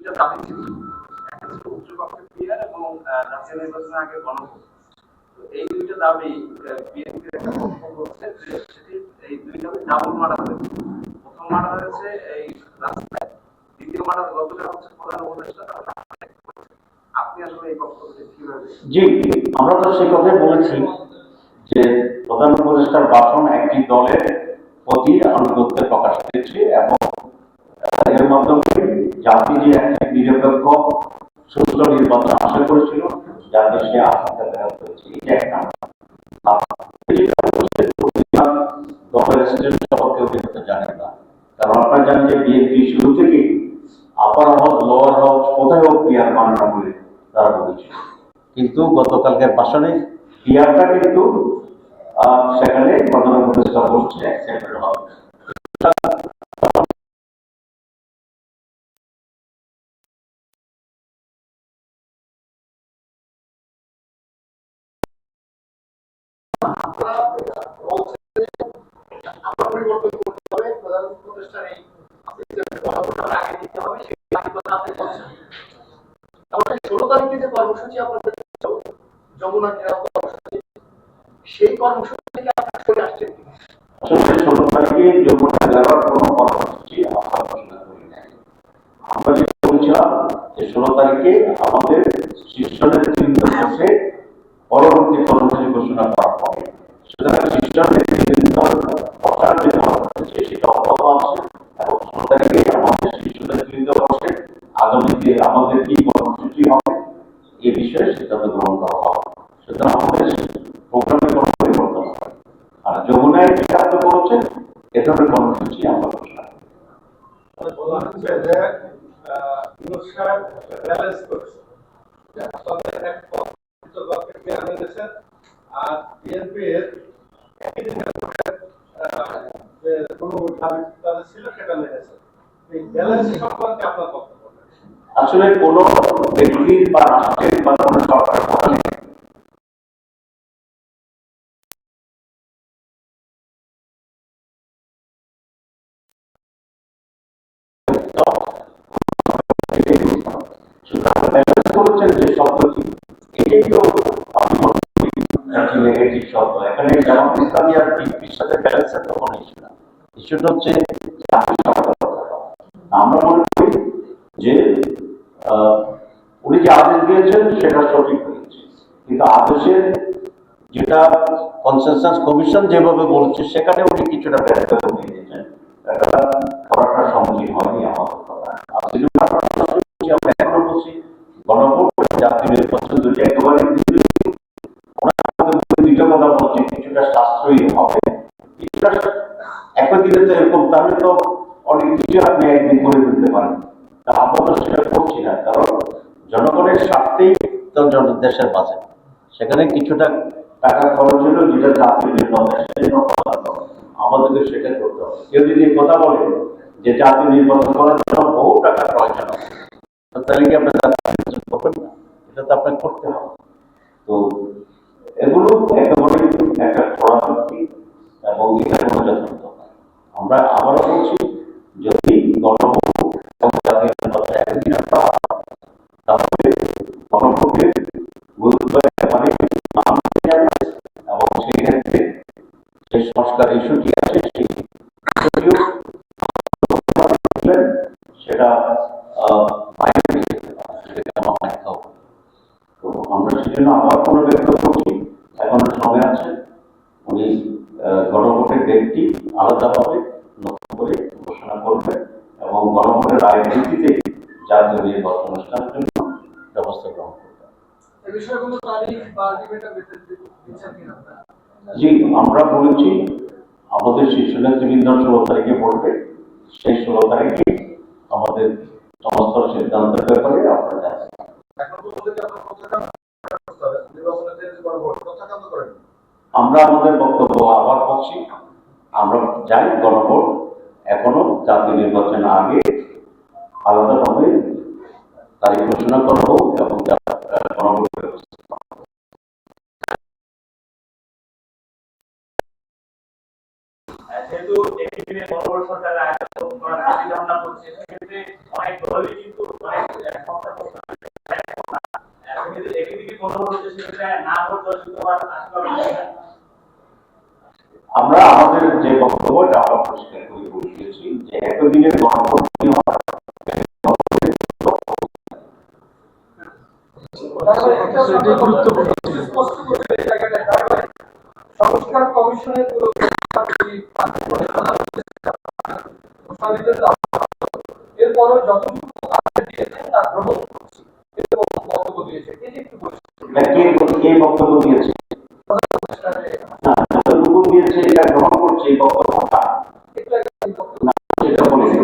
দুইটা দাবি ছিল, একটা ছিল উচ্চকক্ষের পিয়ার এবং জাতীয় নির্বাচনের আগে গণভোট। তো এই দুইটা দাবি বিএনপির একটা বক্তব্য হচ্ছে যে সেটি এই দুই দাবি ডাবল মার্ডার হয়েছে। প্রথম মার্ডার হয়েছে এই রাস্তায়, দ্বিতীয় মার্ডার গতকাল হচ্ছে প্রধান উপদেষ্টা। আপনি আসলে এই বক্তব্যটি কিভাবে? জি, আমরা তো সেই কথাই বলেছি যে প্রধান উপদেষ্টার ভাষণ একটি দলের প্রতি আনুগত্যের প্রকাশ পেয়েছে এবং এর মাধ্যমে জাতি যে একটি নিরপেক্ষ সুষ্ঠু নির্বাচন আশা করেছিল যাতে সে আশঙ্কা দেখা করেছে, এটা একটা দলের স্টেট সম্পর্কে হতে জানেন না। কারণ আপনারা জানেন যে বিএনপি শুরু থেকে আপার হাউস লোয়ার হাউস কোথায় হোক পিয়ার মানা বলে তারা বলেছিল, কিন্তু গতকালকের ভাষণে পিয়ারটা কিন্তু সেখানে প্রধান উপদেষ্টা বলছে অ্যাকসেপ্টেড হবে। পরিবর্তন করতে হবে, প্রধান উপদেষ্টার এই আগে দিতে হবে, সেই কথা আপনি বলছেন। আমাদের 16 তারিখে যে কর্মসূচি আপনাদের যমুনা ঘেরাও কর্মসূচি, সেই কর্মসূচি থেকে আপনারা সরে আসছেন। আসলে 16 তারিখে যমুনা ঘেরাওর কোনো কর্মসূচি আমরা ঘোষণা করি নাই। আমরা যেটা বলছিলাম যে 16 তারিখে আমাদের শীর্ষ নেতৃবৃন্দ বসে পরবর্তী কর্মসূচি ঘোষণা করা হবে। সুতরাং শীর্ষ নেতৃবৃন্দ বসার যে কর্মসূচি সেটা অব্যাহত আছে এবং 16 তারিখে আমাদের শীর্ষ নেতৃবৃন্দ বসে আগামীতে আমাদের কি কর্মসূচি হবে এ বিষয়ে সিদ্ধান্ত গ্রহণ করা হবে। সুতরাং আমাদের প্রোগ্রামে কোনো পরিবর্তন হবে। আর যমুনায় যেটা আপনি বলছেন এ ধরনের কর্মসূচি আমরা ঘোষণা করি। বলা হচ্ছে যে ইউনুসার ব্যালেন্স করছে, আপনাদের এক পক্ষে জ্ঞান এনেছেন আর বিএনপির একই দিনের যে কোনো দাবি তাদের ছিল সেটা মেনেছে। এই ব্যালেন্স সম্পর্কে আপনার বক্তব্য? আসলে কোন ব্যক্তির বা রাষ্ট্রের বা কোন সরকারের কথা নেই। করছেন যে শব্দটি এটাই তো আমি মনে করি একটি নেগেটিভ শব্দ। এখানে জামাত ইসলামী আর বিএনপির সাথে ব্যালেন্সের তো কোনো ইস্যু না। ইস্যুটা হচ্ছে আমরা মনে করি যে উনি যে আদেশ দিয়েছেন সেটা সঠিক হয়েছে, কিন্তু আদেশের যেটা কনসেনসাস কমিশন যেভাবে বলছে সেখানে উনি কিছুটা ব্যাখ্যা করে দিয়েছেন, এটা করাটা সম্মুখীন হয়নি আমাদের কথা। আমরা এখনো বলছি গণভোট জাতীয় নির্বাচন দুটি একেবারে দুইটা কথা বলছে, কিছুটা সাশ্রয়ী হবে, কিছুটা একই দিনে তো এরকম তাহলে তো অনেক কিছু আপনি একদিন করে ফেলতে পারেন। তা আমরা তো সেটা করছি না, কারণ জনগণের স্বার্থেই তো দেশের বাজেট, সেখানে কিছুটা টাকা খরচ হলো যেটা জাতীয় নির্বাচনের জন্য আমাদেরকে সেটা করতে হবে। কেউ যদি কথা বলে যে জাতীয় নির্বাচন করার জন্য বহু টাকা প্রয়োজন হবে, তাহলে কি আপনার জাতীয় নির্বাচন করবেন না? এটা তো আপনাকে করতে হবে। তো এগুলো একেবারে একটা পরামর্শ এবং এখানে যথার্থ। আমরা আবারও বলছি যদি গণভোট এবং জাতীয় নির্বাচন একদিন তাহলে গণভোটের গুরুত্ব একেবারে এবং সেই ক্ষেত্রে যে সংস্কার ইস্যুটি আছে সেটা আমরা সেজন্য আবার কোনো ব্যক্ত করছি, এখনো সময় আছে। উনি গণভোটের ডেটটি আলাদাভাবে নতুন করে ঘোষণা করবেন এবং গণভোটের রায়ের ভিত্তিতে জাতীয় নির্বাচন অনুষ্ঠানের জন্য ব্যবস্থা গ্রহণ করবেন। জি, আমরা বলেছি আমাদের শীর্ষ নেতৃবৃন্দ 16 তারিখে পড়বে, সেই 16 তারিখে আমাদের সমস্ত সিদ্ধান্তের ব্যাপারে আপনারা জানেন। আমরা আমাদের বক্তব্য আবার বলছি, আমরা চাই গণভোট এখনো জাতীয় নির্বাচনের আগে আলাদাভাবে তারিখ ঘোষণা করা হোক এবং গণভোটের ব্যবস্থা। যেহেতু একটি দিনে বড় বড় সরকারের আয়োজন করার চিন্তা ভাবনা করছে, সেক্ষেত্রে অনেক দলই কিন্তু অনেক মনে হলো যে সেটা না করতে শুক্রবার আসতে হবে না? আমরা আমাদের যে বক্তব্যটা আমরা পরিষ্কার করে বলতেছি যে একদিনের গণভোট হয় সংস্কার কমিশনের এরপরও যতটুকু দিয়েছেন তা গ্রহণ করছি এরকম বক্তব্য দিয়েছে এটি একটু কে বক্তব্য দিয়েছে না যতটুকু দিয়েছে এটা গ্রহণ করছে এই বক্তব্যটা না সেটা বলিনি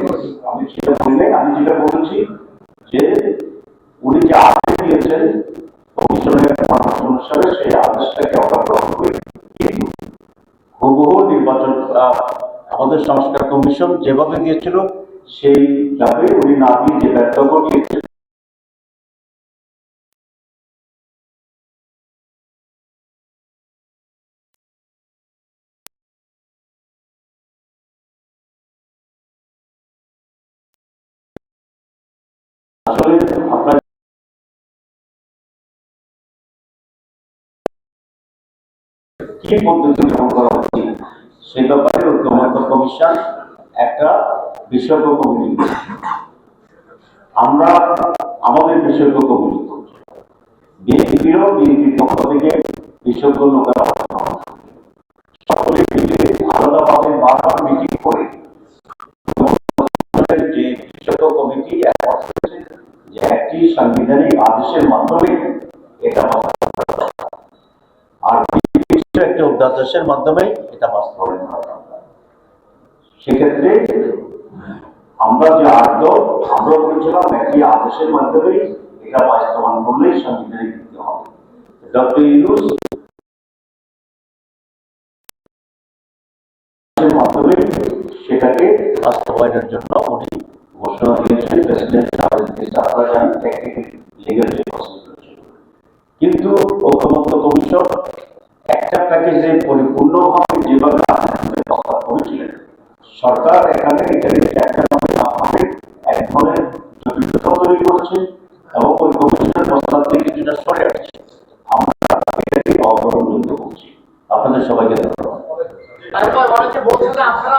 আমি সেটা বলিনি আমি যেটা বলেছি যে উনি যে আদেশ দিয়েছেন কমিশনের পরামর্শ অনুসারে সেই আদেশটাকে আমরা গ্রহণ করি কিন্তু হুবহু নির্বাচন আমাদের সংস্কার কমিশন যেভাবে দিয়েছিল সেইভাবে উনি না দিয়ে যে বক্তব্য দিয়েছেন আসলে আপনার কি পদ্ধতি গ্রহণ করা উচিত সে ব্যাপারে ঐক্যমত্য কমিশন একটা বিশেষজ্ঞ কমিটি আমরা আমাদের বিশেষজ্ঞ কমিটি করছি বিএনপির পক্ষ থেকে বিশেষজ্ঞ লোকেরা সকলে মিলে আলাদাভাবে বারবার মিটিং করে যে বিশেষজ্ঞ কমিটি একমত হয়েছে যে একটি সাংবিধানিক আদেশের মাধ্যমে এটা আর একটা অধ্যাদেশের মাধ্যমে এটা বাস্তবায়ন করা সেক্ষেত্রে আমরা যে আগ্রহ আমরা বলেছিলাম একটি আদেশের মাধ্যমে এটা বাস্তবায়ন করলেই সাংবিধানিক দিতে হবে ডক্টর ইউনূস মাধ্যমে সেটাকে বাস্তবায়নের জন্য উনি ঘোষণা দিয়েছেন প্রেসিডেন্ট লিগ্যাল যে প্রসিডিউর ছিল কিন্তু ঐক্যমত্য কমিশন একটা প্যাকেজে পরিপূর্ণভাবে যেভাবে প্রস্তাব করেছিলেন সরকার এখানে একটা নামে এক ধরনের জটিলতা তৈরি করছে এবং ওই কমিশনের প্রস্তাব থেকে কিছুটা সরে আসছে আমরা এটাকে অগ্রহণযোগ্য করছি আপনাদের সবাইকে ধন্যবাদ। তারপর অনেকে বলছে যে আপনারা